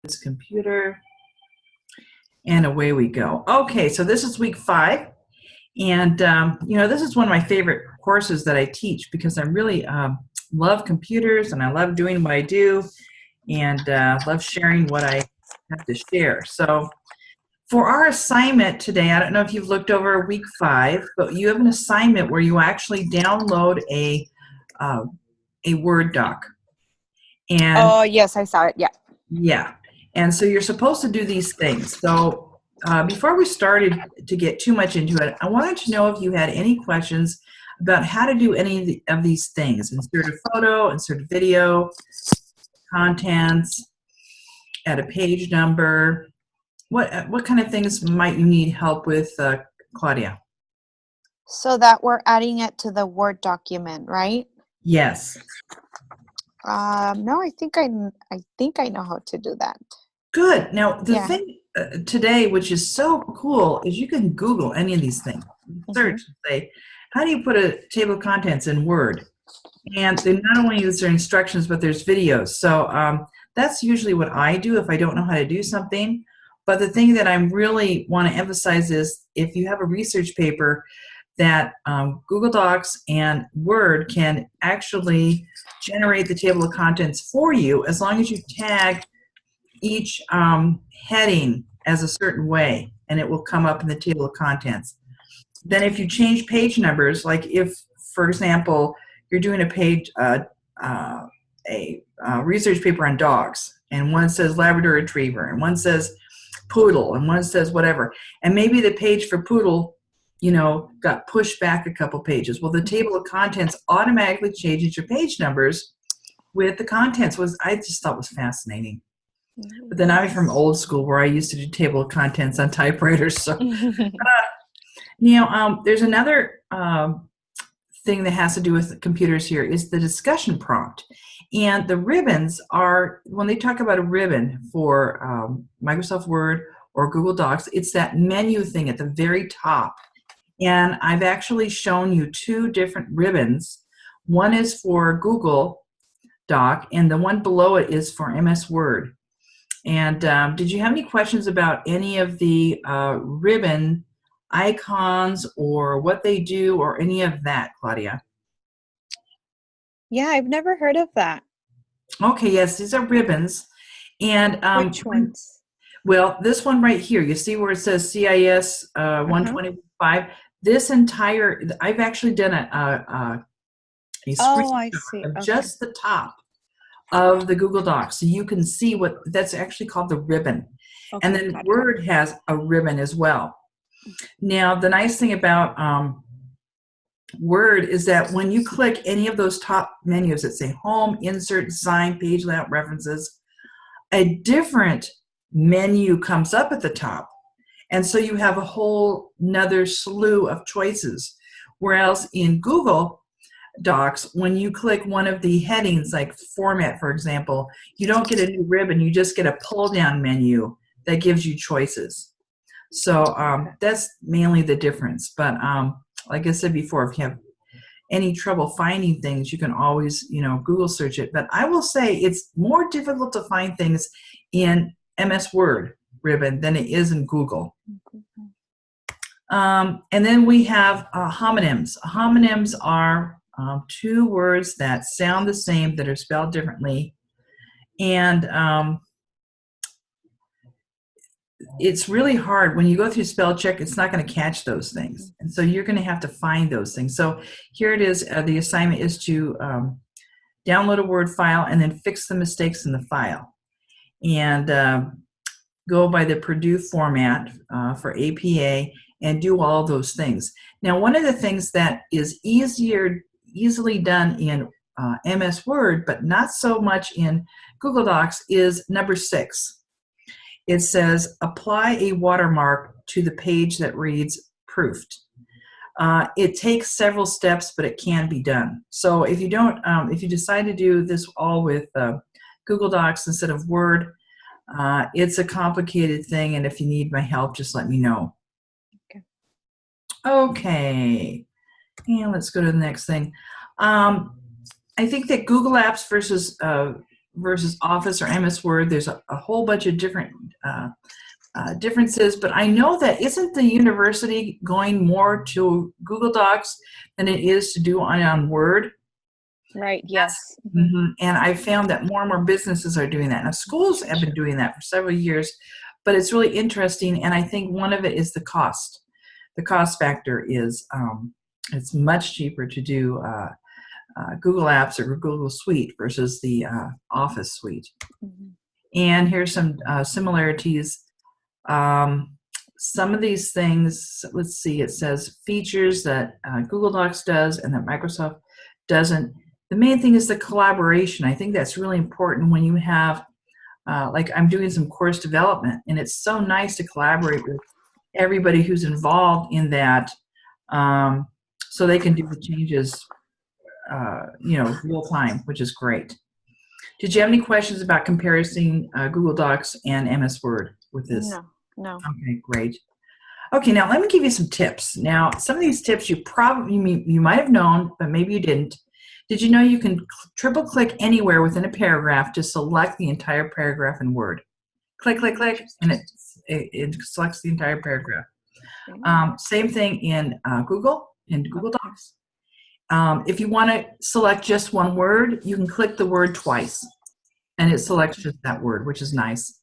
this computer, and away we go. Okay, so this is week 5, and this is one of my favorite courses that I teach because I really love computers and I love doing what I do, and love sharing what I have to share. So for our assignment today, I don't know if you've looked over week 5, but you have an assignment where you actually download a Word doc. And oh, yes, I saw it. Yeah. yeah. And so you're supposed to do these things. So before we started to get too much into it, I wanted to know if you had any questions about how to do any of these things. Insert a photo, insert a video, contents, add a page number. What kind of things might you need help with, Claudia? So that we're adding it to the Word document, right? Yes. No, I think I know how to do that. Good. Now, the Yeah. thing today, which is so cool, is you can Google any of these things. Search and say, how do you put a table of contents in Word? And they not only use their instructions, but there's videos. So that's usually what I do if I don't know how to do something. But the thing that I really want to emphasize is if you have a research paper, that Google Docs and Word can actually generate the table of contents for you as long as you tag each heading as a certain way, and it will come up in the table of contents. Then if you change page numbers, like if, for example, you're doing a research paper on dogs, and one says Labrador Retriever, and one says Poodle, and one says whatever, and maybe the page for Poodle, got pushed back a couple pages. Well, the table of contents automatically changes your page numbers with the contents. I just thought was fascinating. But then I'm from old school where I used to do table of contents on typewriters. So, there's another thing that has to do with computers here is the discussion prompt. And the ribbons are, when they talk about a ribbon for Microsoft Word or Google Docs, it's that menu thing at the very top. And I've actually shown you 2 different ribbons. One is for Google Doc, and the one below it is for MS Word. And did you have any questions about any of the ribbon icons or what they do or any of that, Claudia? Yeah, I've never heard of that. Okay, yes, these are ribbons. And Which ones? well, this one right here, you see where it says CIS 125? This entire, I've actually done a Oh, I screenshot see. of Okay. just the top of the Google Docs, so you can see what that's actually called, the ribbon. Okay, And then Word has a ribbon as well. Now, the nice thing about Word is that when you click any of those top menus that say Home, Insert, Design, Page Layout, References, a different menu comes up at the top. And so you have a whole nother slew of choices. Whereas in Google Docs, when you click one of the headings, like Format, for example, you don't get a new ribbon, you just get a pull-down menu that gives you choices. So that's mainly the difference. But like I said before, if you have any trouble finding things, you can always, Google search it. But I will say it's more difficult to find things in MS Word ribbon than it is in Google. And then we have homonyms. Homonyms are 2 words that sound the same that are spelled differently. And it's really hard when you go through spell check. It's not going to catch those things, and so you're going to have to find those things. So here it is. The assignment is to download a Word file and then fix the mistakes in the file, and go by the Purdue format for APA and do all those things. Now, one of the things that is easily done in MS Word, but not so much in Google Docs, is number 6. It says, apply a watermark to the page that reads proofed. It takes several steps, but it can be done. So if you don't, if you decide to do this all with Google Docs instead of Word, it's a complicated thing, and if you need my help, just let me know. Okay, and let's go to the next thing. I think that Google Apps versus versus Office or MS Word. There's a whole bunch of different differences, but I know that isn't the university going more to Google Docs than it is to do on Word? Right, yes. And I found that more and more businesses are doing that. Now, schools have been doing that for several years, but it's really interesting, and I think one of it is the cost. The cost factor is it's much cheaper to do Google Apps or Google Suite versus the Office Suite. And here's some similarities. Some of these things, let's see, it says features that Google Docs does and that Microsoft doesn't. The main thing is the collaboration. I think that's really important when you have, like I'm doing some course development, and it's so nice to collaborate with everybody who's involved in that, so they can do the changes, real time, which is great. Did you have any questions about comparing Google Docs and MS Word with this? No. Okay, great. Okay, now let me give you some tips. Now, some of these tips you might have known, but maybe you didn't. Did you know you can triple click anywhere within a paragraph to select the entire paragraph in Word? Click, click, click, and it selects the entire paragraph. Same thing in Google Docs. If you want to select just one word, you can click the word twice, and it selects just that word, which is nice.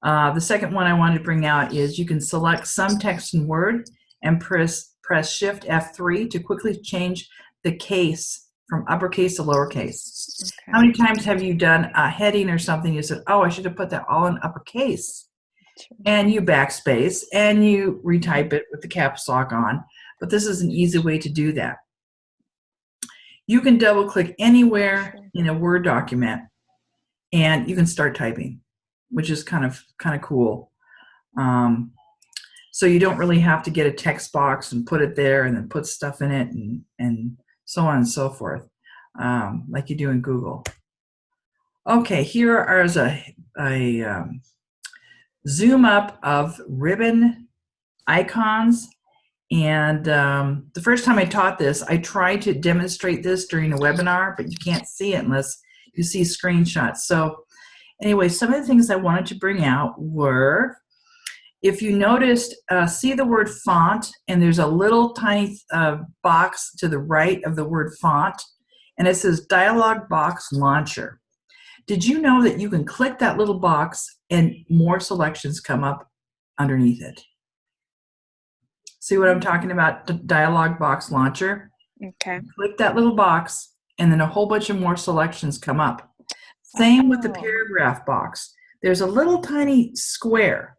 The second one I wanted to bring out is you can select some text in Word and press Shift F3 to quickly change the case from uppercase to lowercase. Okay. How many times have you done a heading or something? You said, oh, I should have put that all in uppercase. And you backspace and you retype it with the caps lock on. But this is an easy way to do that. You can double click anywhere in a Word document and you can start typing, which is kind of cool. So you don't really have to get a text box and put it there and then put stuff in it and so on and so forth, like you do in Google. Okay, here is a zoom up of ribbon icons. And the first time I taught this, I tried to demonstrate this during a webinar, but you can't see it unless you see screenshots. So anyway, some of the things I wanted to bring out were, if you noticed, see the word font, and there's a little tiny box to the right of the word font, and it says Dialog Box Launcher. Did you know that you can click that little box and more selections come up underneath it? See what I'm talking about, the Dialog Box Launcher? Okay. Click that little box, and then a whole bunch of more selections come up. Same with the paragraph box. There's a little tiny square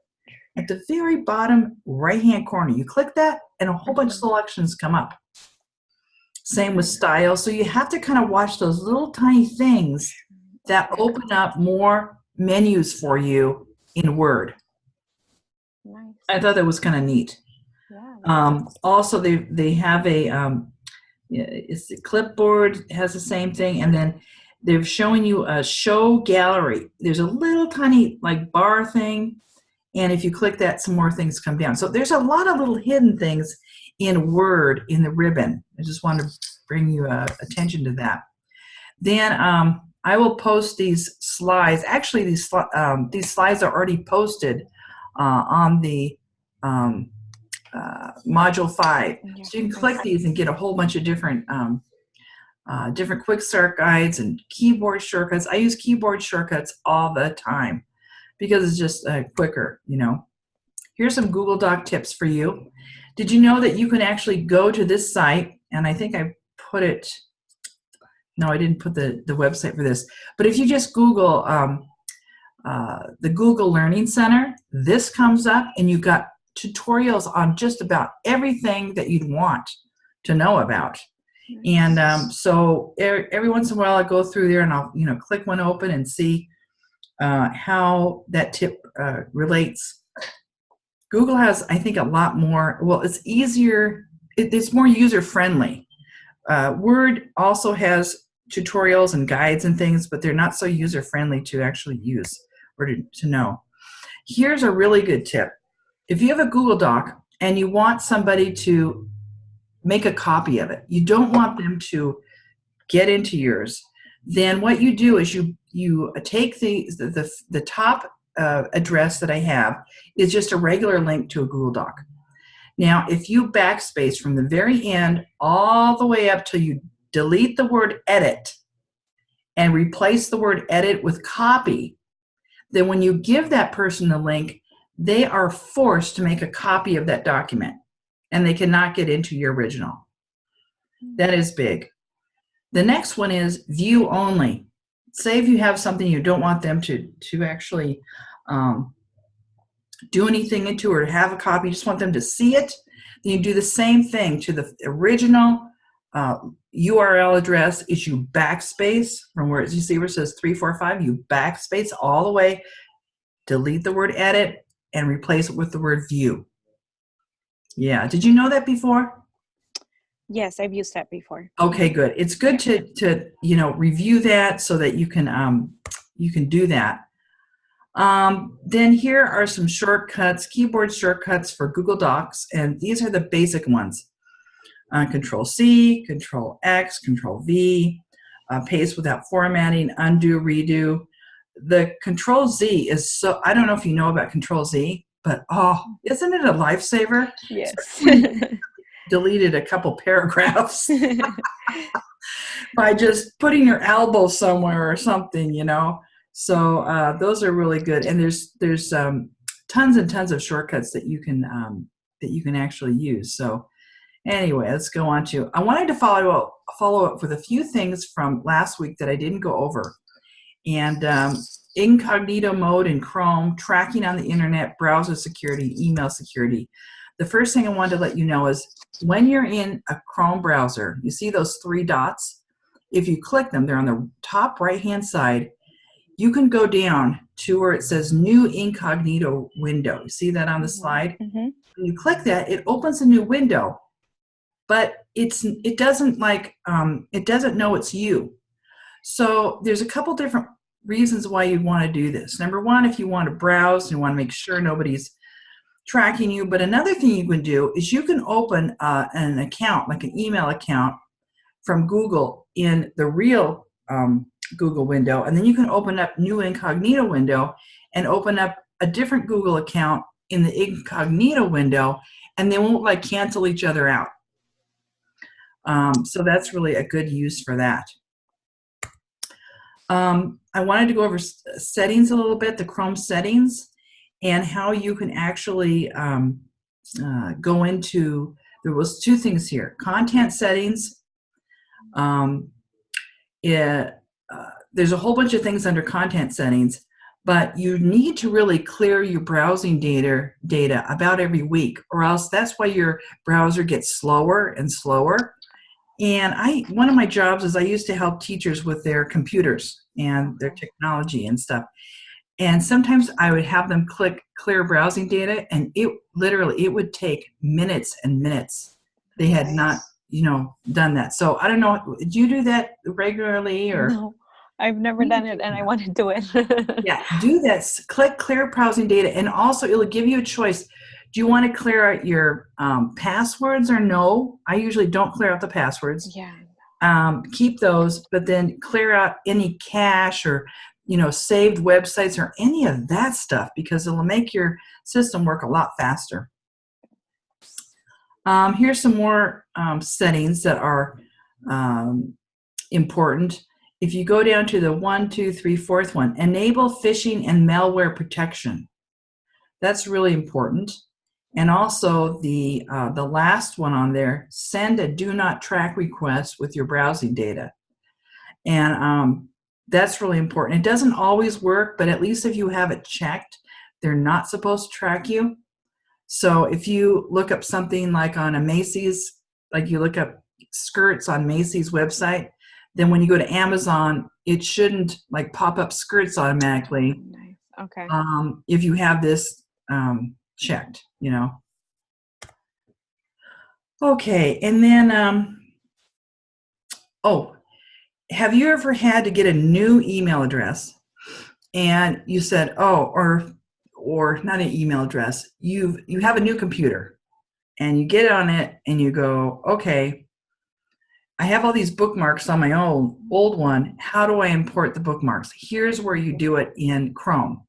at the very bottom right-hand corner. You click that, and a whole bunch of selections come up. Same with style. So you have to kind of watch those little tiny things that open up more menus for you in Word. Nice. I thought that was kind of neat. Yeah. Also, they have it's the clipboard has the same thing, and then they're showing you a show gallery. There's a little tiny like bar thing, and if you click that, some more things come down. So there's a lot of little hidden things in Word in the ribbon. I just want to bring you attention to that. Then I will post these slides. Actually, these slides are already posted on the Module 5. So you can click these and get a whole bunch of different quick start guides and keyboard shortcuts. I use keyboard shortcuts all the time because it's just quicker, you know. Here's some Google Doc tips for you. Did you know that you can actually go to this site, and I think I put it, no, I didn't put the website for this, but if you just Google the Google Learning Center, this comes up, and you've got tutorials on just about everything that you'd want to know about. And so every once in a while I go through there and I'll click one open and see how that tip relates. Google has, I think, a lot more, well, it's easier, it's more user-friendly. Word also has tutorials and guides and things, but they're not so user-friendly to actually use or to know. Here's a really good tip. If you have a Google Doc and you want somebody to make a copy of it, you don't want them to get into yours, then what you do is you take the top address that I have is just a regular link to a Google Doc. Now, if you backspace from the very end all the way up till you delete the word edit and replace the word edit with copy, then when you give that person the link, they are forced to make a copy of that document and they cannot get into your original. That is big. The next one is view only. Say if you have something you don't want them to actually do anything into or have a copy, you just want them to see it, then you do the same thing to the original URL address. Is you backspace from where you see where it says 345, you backspace all the way, delete the word edit, and replace it with the word view. Yeah, did you know that before? Yes, I've used that before. Okay, good. It's good to review that so that you can do that. Then here are some shortcuts, keyboard shortcuts for Google Docs, and these are the basic ones. Control C, Control X, Control V, paste without formatting, undo, redo. The Control Z is so, I don't know if you know about Control Z, but isn't it a lifesaver? Yes. Deleted a couple paragraphs by just putting your elbow somewhere or something, So those are really good, and there's tons and tons of shortcuts that you can actually use. So anyway, let's go on to. I wanted to follow up with a few things from last week that I didn't go over, and incognito mode in Chrome, tracking on the internet, browser security, email security. The first thing I wanted to let you know is when you're in a Chrome browser, you see those three dots. If you click them, they're on the top right-hand side. You can go down to where it says New Incognito Window. You see that on the slide? Mm-hmm. When you click that, it opens a new window, but it doesn't know it's you. So there's a couple different reasons why you'd want to do this. Number one, if you want to browse and you want to make sure nobody's tracking you. But another thing you can do is you can open an account, like an email account from Google in the real Google window, and then you can open up New Incognito Window and open up a different Google account in the Incognito window, and they won't cancel each other out. So that's really a good use for that. I wanted to go over settings a little bit, the Chrome settings, and how you can actually go into, there was two things here, content settings. There's a whole bunch of things under content settings, but you need to really clear your browsing data about every week, or else that's why your browser gets slower and slower. And one of my jobs is I used to help teachers with their computers and their technology and stuff. And sometimes I would have them click clear browsing data, and it would take minutes and minutes. They had not, done that. So I don't know, do you do that regularly or? No, I've never done it, and I want to do it. Yeah, do this. Click clear browsing data, and also it'll give you a choice. Do you want to clear out your passwords or no? I usually don't clear out the passwords. Yeah. Keep those, but then clear out any cache or saved websites or any of that stuff, because it'll make your system work a lot faster. Here's some more settings that are important. If you go down to the 1, 2, 3, 4th one, enable phishing and malware protection. That's really important. And also the last one on there, send a do not track request with your browsing data. And that's really important. It doesn't always work, but at least if you have it checked, they're not supposed to track you. So if you look up something like on a Macy's, like you look up skirts on Macy's website, then when you go to Amazon, it shouldn't pop up skirts automatically. Nice. Okay. If you have this checked, Okay, and then, have you ever had to get a new email address and you said, or not an email address, you have a new computer and you get on it and you go, okay, I have all these bookmarks on my old one. How do I import the bookmarks? Here's where you do it in Chrome.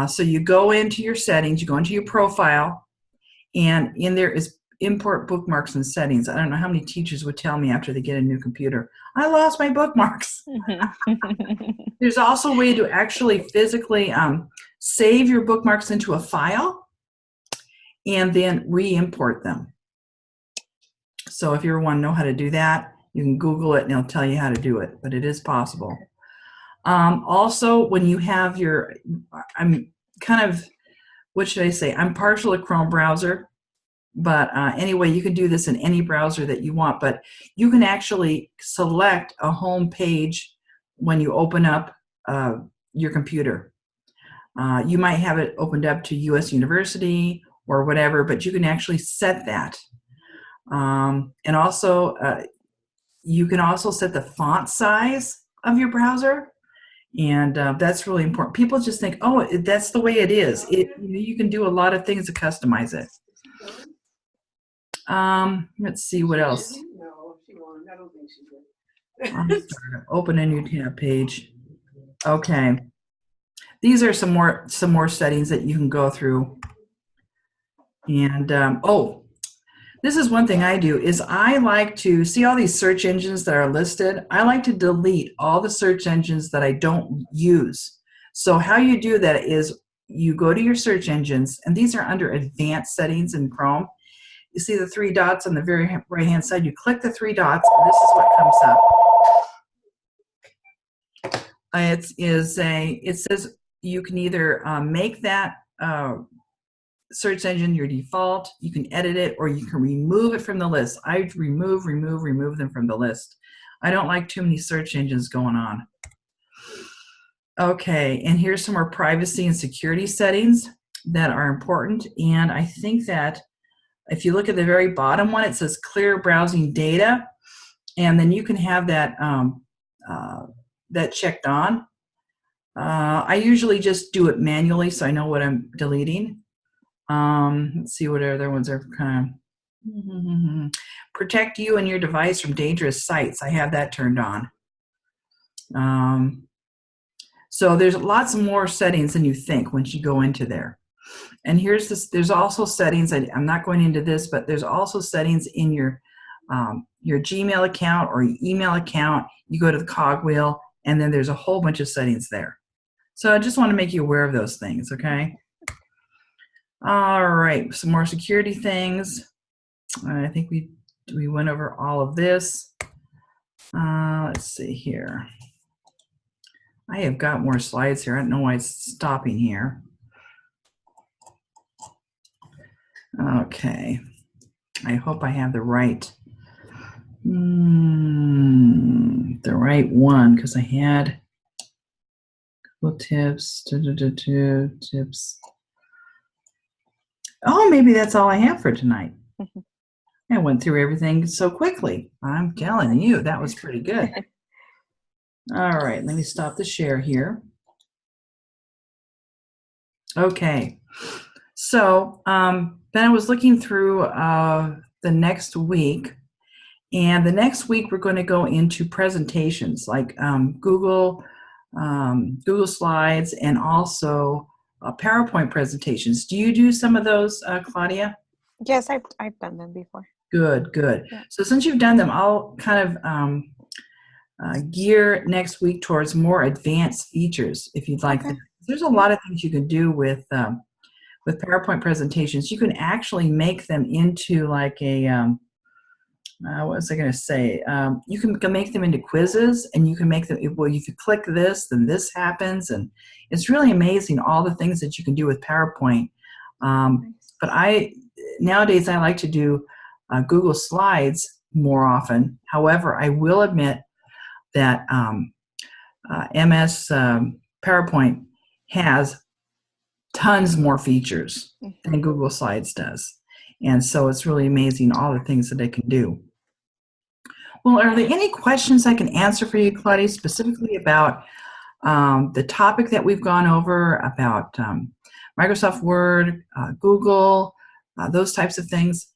So you go into your settings, you go into your profile, and in there is import bookmarks and settings. I don't know how many teachers would tell me after they get a new computer, I lost my bookmarks. There's also a way to actually physically save your bookmarks into a file and then re-import them. So if you ever want to know how to do that, you can Google it and it'll tell you how to do it, but it is possible. Also, when you have your, I'm kind of, what should I say? I'm partial to Chrome browser, but anyway, you can do this in any browser that you want, but you can actually select a home page when you open up your computer. You might have it opened up to US University or whatever, but you can actually set that. And also, you can also set the font size of your browser, and that's really important. People just think, oh, that's the way it is. You can do a lot of things to customize it. Let's see what else. No, she won't. I don't think she did. Open a new tab page. Okay. These are some more settings that you can go through. And oh, this is one thing I do is I like to see all these search engines that are listed. I like to delete all the search engines that I don't use. So how you do that is you go to your search engines, and these are under advanced settings in Chrome. You see the three dots on the very right-hand side. You click the three dots, and this is what comes up. It says you can either make that search engine your default, you can edit it, or you can remove it from the list. I remove them from the list. I don't like too many search engines going on. Okay, and here's some more privacy and security settings that are important. And I think that if you look at the very bottom one, it says clear browsing data, and then you can have that that checked on. I usually just do it manually so I know what I'm deleting. Let's see what other ones are kind of. Protect you and your device from dangerous sites. I have that turned on. So there's lots more settings than you think once you go into there. And here's this. There's also settings. I'm not going into this, but there's also settings in your Gmail account or your email account. You go to the cogwheel, and then there's a whole bunch of settings there. So I just want to make you aware of those things, okay? All right, some more security things. I think we went over all of this. Let's see here. I have got more slides here. I don't know why it's stopping here. Okay, I hope I have the right one, because I had Google tips, tips. Oh, maybe that's all I have for tonight. I went through everything so quickly. I'm telling you, that was pretty good. All right, let me stop the share here. Okay, so then I was looking through the next week, and the next week we're going to go into presentations like Google Slides, and also PowerPoint presentations. Do you do some of those, Claudia? Yes, I've done them before. Good. Yeah. So since you've done them, I'll kind of gear next week towards more advanced features, if you'd like. Okay. There's a lot of things you can do with PowerPoint presentations. You can actually make them into like a what was I going to say? You can make them into quizzes, and you can make them, well, if you click this, then this happens, and it's really amazing all the things that you can do with PowerPoint. But nowadays I like to do Google Slides more often. However, I will admit that MS PowerPoint has tons more features than Google Slides does. And so it's really amazing all the things that it can do. Well, are there any questions I can answer for you, Claudia, specifically about the topic that we've gone over, about Microsoft Word, Google, those types of things?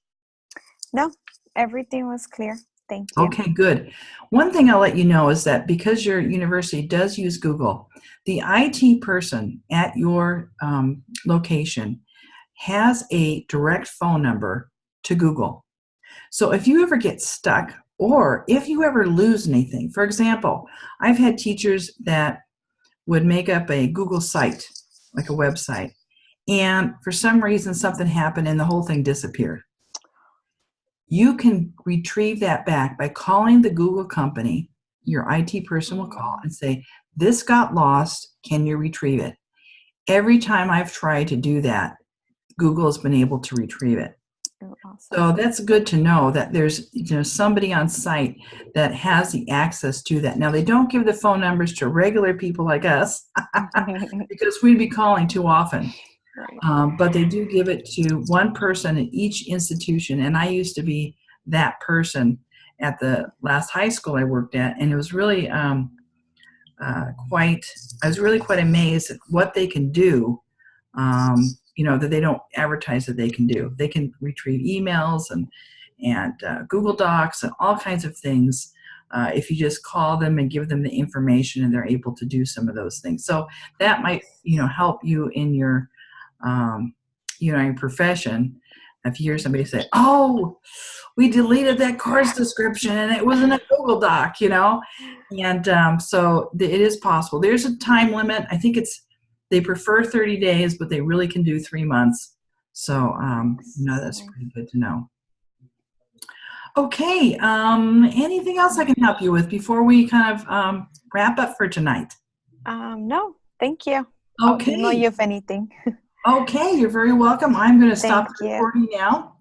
No, everything was clear. Thank you. Okay, good. One thing I'll let you know is that because your university does use Google, the IT person at your location has a direct phone number to Google. So if you ever get stuck or if you ever lose anything, for example, I've had teachers that would make up a Google site, like a website, and for some reason something happened and the whole thing disappeared. You can retrieve that back by calling the Google company. Your IT person will call and say, this got lost, can you retrieve it? Every time I've tried to do that, Google has been able to retrieve it. Oh, awesome. So that's good to know that there's somebody on site that has the access to that. Now, they don't give the phone numbers to regular people like us because we'd be calling too often. Right. But they do give it to one person at each institution. And I used to be that person at the last high school I worked at. And it was really I was really quite amazed at what they can do, that they don't advertise that they can do. They can retrieve emails and Google Docs and all kinds of things if you just call them and give them the information, and they're able to do some of those things. So that might, help you in your your profession. If you hear somebody say, oh, we deleted that course description and it wasn't a Google Doc, and so it is possible. There's a time limit. I think they prefer 30 days, but they really can do 3 months. So, that's pretty good to know. Okay. Anything else I can help you with before we kind of wrap up for tonight? No, thank you. Okay. I'll email you if anything. Okay, you're very welcome. I'm going to stop Thank the you. recording now.